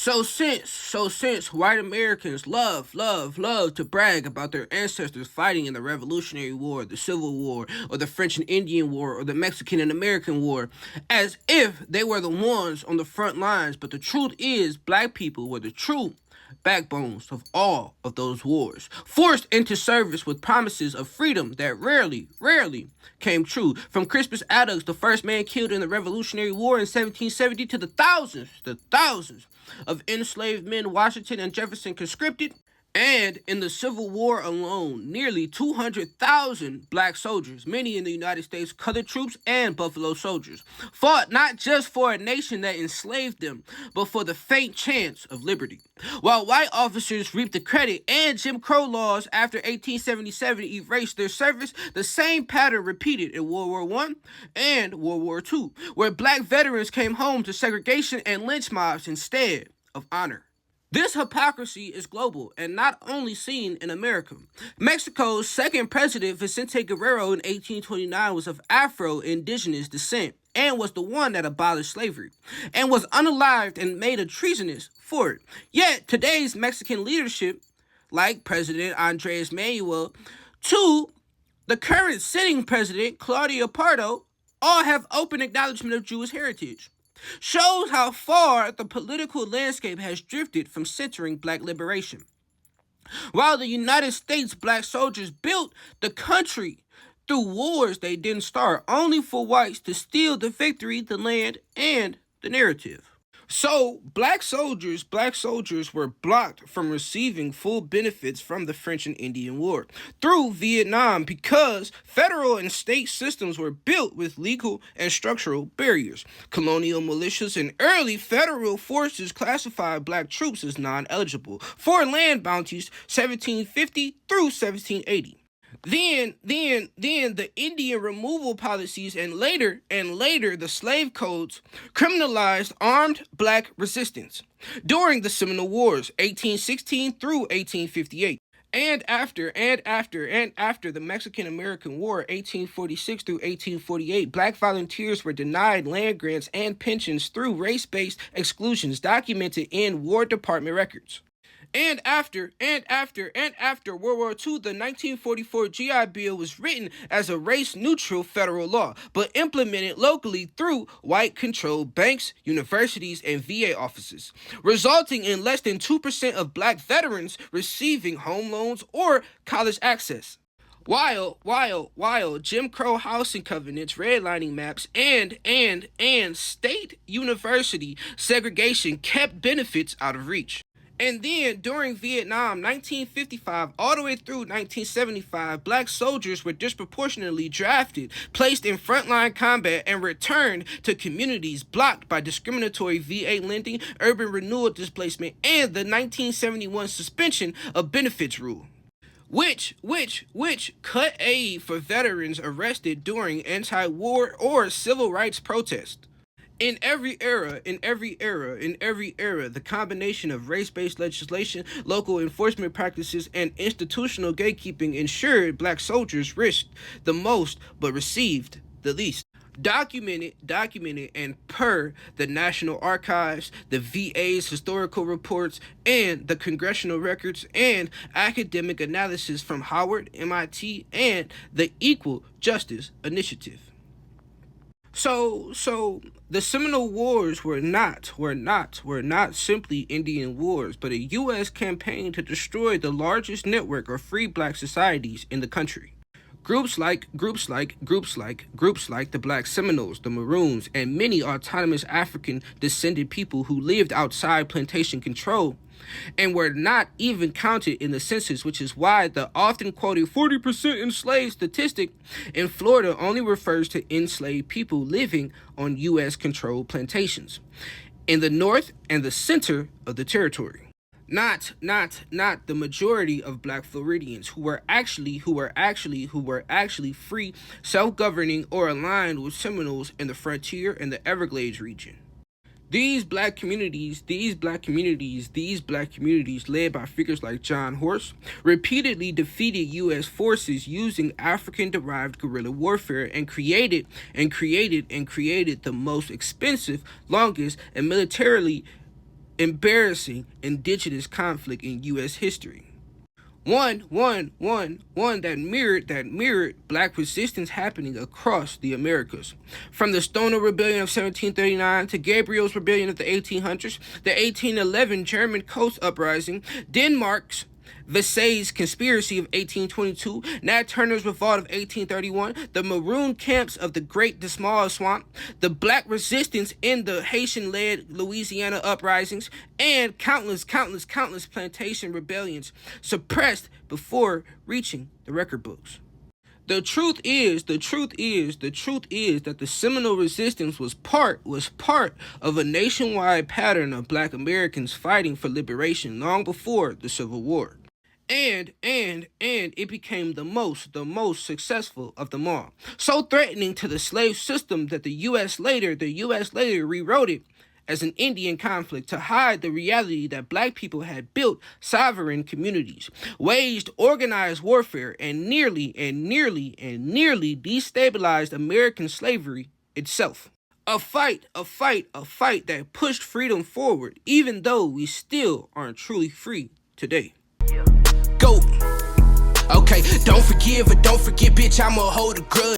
So since white Americans love to brag about their ancestors fighting in the Revolutionary War, the Civil War, or the French and Indian War, or the Mexican and American War, as if they were the ones on the front lines, but the truth is black people were the true backbones of all of those wars, forced into service with promises of freedom that rarely came true. From Crispus Attucks, the first man killed in the Revolutionary War in 1770, to the thousands of enslaved men Washington and Jefferson conscripted, and in the Civil War alone, nearly 200,000 black soldiers, many in the United States colored troops and Buffalo Soldiers, fought not just for a nation that enslaved them, but for the faint chance of liberty. While white officers reaped the credit and Jim Crow laws after 1877 erased their service, the same pattern repeated in World War I and World War II, where black veterans came home to segregation and lynch mobs instead of honor. This hypocrisy is global and not only seen in America. Mexico's second president, Vicente Guerrero, in 1829 was of Afro-Indigenous descent and was the one that abolished slavery and was unalived and made a treasonous for it. Yet today's Mexican leadership, like President Andres Manuel, to the current sitting president, Claudia Pardo, all have open acknowledgement of Jewish heritage. Shows how far the political landscape has drifted from centering black liberation. While the United States black soldiers built the country through wars they didn't start, only for whites to steal the victory, the land, and the narrative. So, black soldiers were blocked from receiving full benefits from the French and Indian War through Vietnam because federal and state systems were built with legal and structural barriers. Colonial militias and early federal forces classified black troops as non-eligible for land bounties 1750 through 1780. Then the Indian removal policies and later the slave codes criminalized armed black resistance during the Seminole Wars, 1816 through 1858. And after the Mexican-American War, 1846 through 1848, black volunteers were denied land grants and pensions through race-based exclusions documented in War Department records. And after World War II, the 1944 GI Bill was written as a race-neutral federal law, but implemented locally through white-controlled banks, universities, and VA offices, resulting in less than 2% of black veterans receiving home loans or college access. While Jim Crow housing covenants, redlining maps, and state university segregation kept benefits out of reach. And then, during Vietnam, 1955, all the way through 1975, black soldiers were disproportionately drafted, placed in frontline combat, and returned to communities blocked by discriminatory VA lending, urban renewal displacement, and the 1971 suspension of benefits rule. Which cut aid for veterans arrested during anti-war or civil rights protests. In every era, the combination of race-based legislation, local enforcement practices, and institutional gatekeeping ensured black soldiers risked the most but received the least. Documented, and per the National Archives, the VA's historical reports, and the congressional records and academic analysis from Howard, MIT, and the Equal Justice Initiative. So the Seminole Wars were not simply Indian wars, but a U.S. campaign to destroy the largest network of free black societies in the country. Groups like the Black Seminoles, the Maroons, and many autonomous African descended people who lived outside plantation control and were not even counted in the census, which is why the often quoted 40% enslaved statistic in Florida only refers to enslaved people living on U.S.-controlled plantations in the north and the center of the territory. Not the majority of black Floridians who were actually free, self-governing, or aligned with Seminoles in the frontier and the Everglades region. These black communities led by figures like John Horse repeatedly defeated U.S. forces using African-derived guerrilla warfare and created the most expensive, longest, and militarily embarrassing indigenous conflict in U.S. history. One that mirrored black resistance happening across the Americas. From the Stoner Rebellion of 1739 to Gabriel's Rebellion of the 1800s, the 1811 German Coast Uprising, Denmark's Versailles Conspiracy of 1822, Nat Turner's Revolt of 1831, the Maroon Camps of the Great Dismal Swamp, the Black Resistance in the Haitian-led Louisiana uprisings, and countless plantation rebellions suppressed before reaching the record books. The truth is that the Seminole Resistance was part of a nationwide pattern of black Americans fighting for liberation long before the Civil War. And it became the most successful of them all. So threatening to the slave system that the U.S. later rewrote it as an Indian conflict to hide the reality that black people had built sovereign communities, waged organized warfare, and nearly destabilized American slavery itself. A fight that pushed freedom forward, even though we still aren't truly free today. Go. Okay, don't forget, bitch, I'ma hold a grudge.